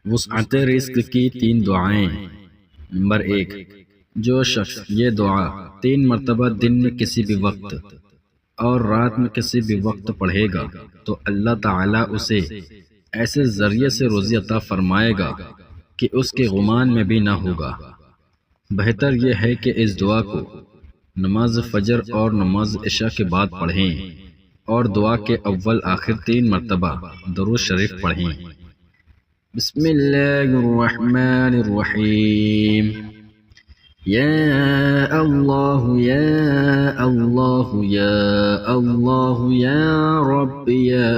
وسعت رزق کی 3 دعائیں۔ نمبر 1، جو شخص یہ دعا 3 مرتبہ دن میں کسی بھی وقت اور رات میں کسی بھی وقت پڑھے گا تو اللہ تعالیٰ اسے ایسے ذریعے سے روزی عطا فرمائے گا کہ اس کے گمان میں بھی نہ ہوگا۔ بہتر یہ ہے کہ اس دعا کو نماز فجر اور نماز عشاء کے بعد پڑھیں اور دعا کے اول آخر 3 مرتبہ درود شریف پڑھیں۔ بسم اللہ الرحمن الرحیم۔ یا اللہ یا اللہ یا اللہ یا رب یا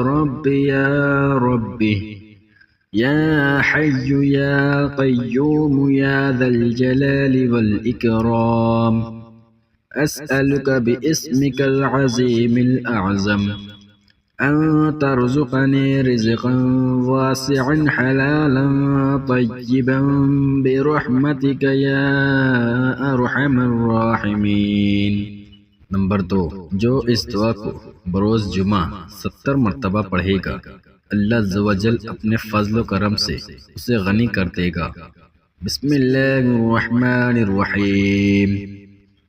رب یا رب یا حی یا قیوم یا ذا الجلال والإکرام أسألك باسمك العظيم الأعظم أن ترزقني رزقا واسعا حلالا طيبا برحمتك يا أرحم الراحمين۔ نمبر 2، جو اس دعا کو بروز جمعہ 70 مرتبہ پڑھے گا اللہ عز و جل اپنے فضل و کرم سے اسے غنی کر دے گا۔ بسم اللہ الرحمن الرحیم۔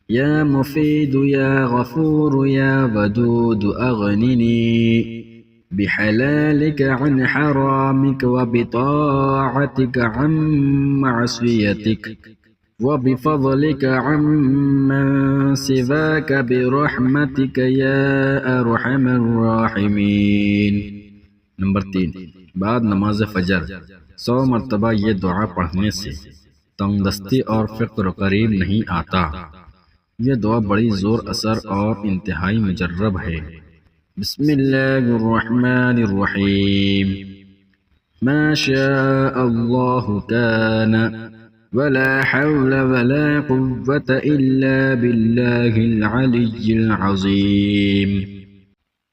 یا مفید یا غفور یا ودود اغننی بحلالک عن حرامک وبطاعتک عن معصیتک وبفضلک عمن سواک برحمتک یا ارحم الراحمین۔ نمبر 3، بعد نماز فجر 100 مرتبہ یہ دعا پڑھنے سے تنگ دستی اور فقر و قریب نہیں آتا۔ یہ دعا بڑی زور اثر اور انتہائی مجرب ہے۔ بسم اللہ الرحمن الرحیم۔ ما شاء اللہ کان ولا حول ولا قوة الا باللہ العلی العظیم۔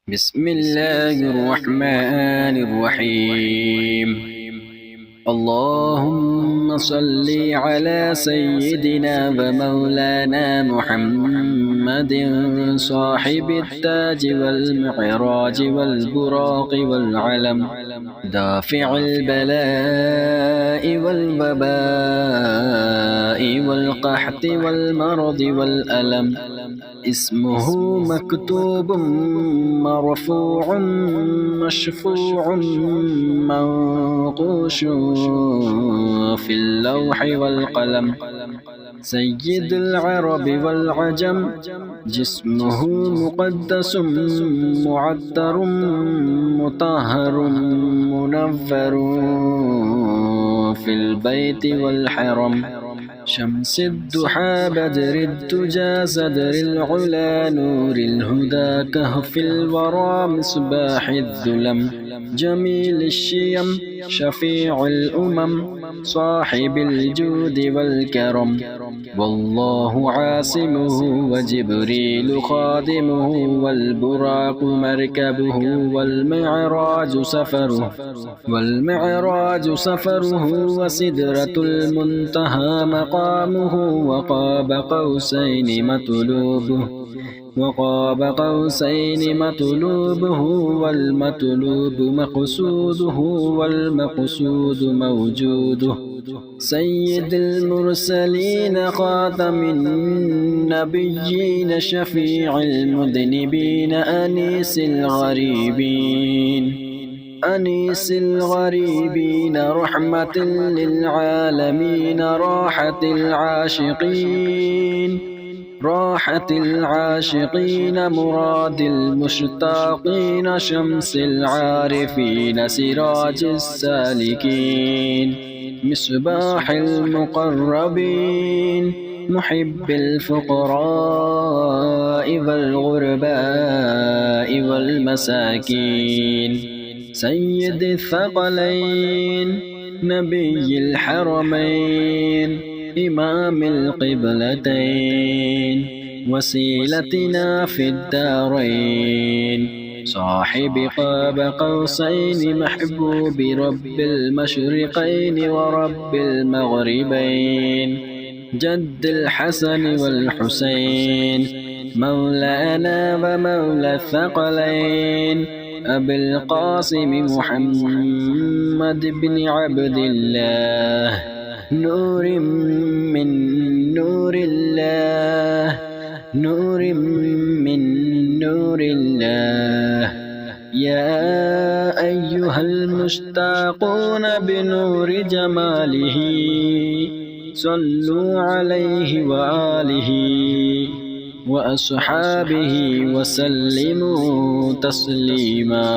بسم اللہ الرحمن الرحیم۔ اللهم صل على سيدنا ومولانا محمد صاحب التاج والمعراج والبراق والعلم دافع البلاء والوباء والقحط والمرض والألم اسمه مكتوب مرفوع مشفوع منقوش في اللوح والقلم سيد العرب والعجم جسمه مقدس معطر مطهر منور في البيت والحرم شمس الضحى بدر الدجى صدر العلا نور الهدى كهف الورى مصباح الظلم جميل الشيم شفيع الأمم صاحب الجود والكرم والله عاصمه وجبريل خادمه والبراق مركبه والمعراج سفره وسدرة المنتهى مقامه وقاب قوسين مطلوبه والمطلوب مقصوده والمقصود موجوده سيد المرسلين خاتم النبيين شفيع المذنبين أنيس الغريبين رحمة للعالمين راحة العاشقين مراد المشتاقين شمس العارفين سراج السالكين مصباح المقربين محب الفقراء والغرباء والمساكين سيد الثقلين نبي الحرمين إمام القبلتين وسيلتنا في الدارين صاحب قاب قوسين محبوب رب المشرقين ورب المغربين جد الحسن والحسين مولانا ومولى الثقلين أبي القاسم محمد بن عبد الله، نور من نور الله، نور من نور الله. يا أيها المشتاقون بنور جماله، صلوا عليه وآله وأصحابه وسلموا تسليما.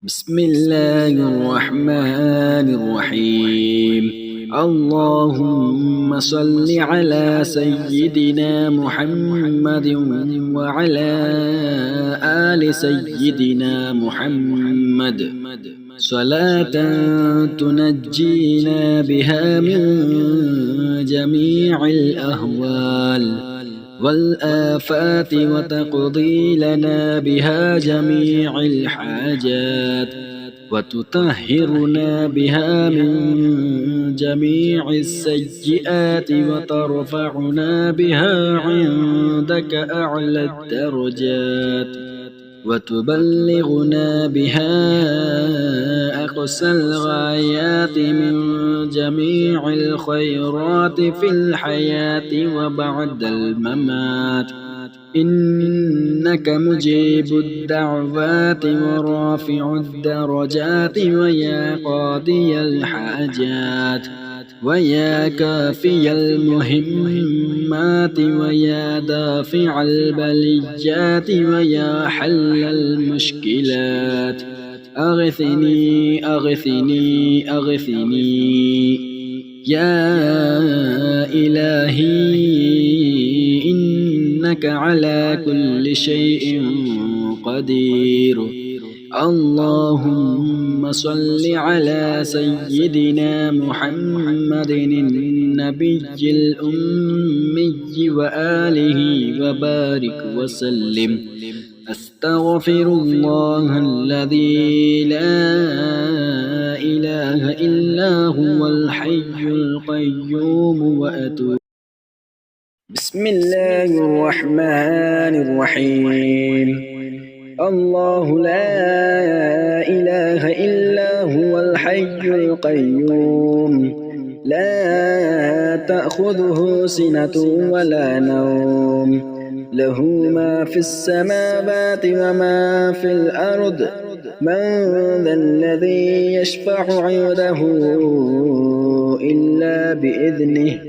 بسم الله الرحمن الرحيم. اللهم صل على سيدنا محمد وعلى آل سيدنا محمد، صلاة تنجينا بها من جميع الأهوال والآفات، وتقضي لنا بها جميع الحاجات، وتطهرنا بها من جميع السيئات، وترفعنا بها عندك أعلى الدرجات، وتبلغنا بها أقصى الغايات من جميع الخيرات في الحياة وبعد الممات. إنك مجيب الدعوات ورافع الدرجات، ويا قاضي الحاجات، ويا كافي المهمات، ويا دافع البليات، ويا حل المشكلات. أغثني أغثني أغثني يا إلهي، إنك على كل شيء قدير. اللهم صل على سيدنا محمد النبي الأمي وآله وبارك وسلم. أستغفر الله الذي لا إله إلا هو الحي القيوم وأتوب. بسم الله الرحمن الرحيم. الله لا إله إلا هو الحي القيوم، لا تأخذه سنة ولا نوم، له ما في السماوات وما في الأرض. من ذا الذي يشفع عنده إلا بإذنه،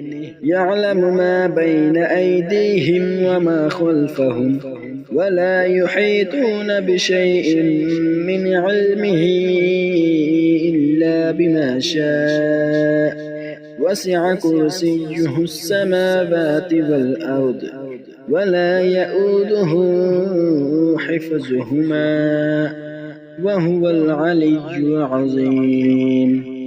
يعلم ما بين أيديهم وما خلفهم، ولا يحيطون بشيء من علمه إلا بما شاء. وسع كرسيه السماوات والأرض، ولا يئوده حفظهما، وهو العلي العظيم.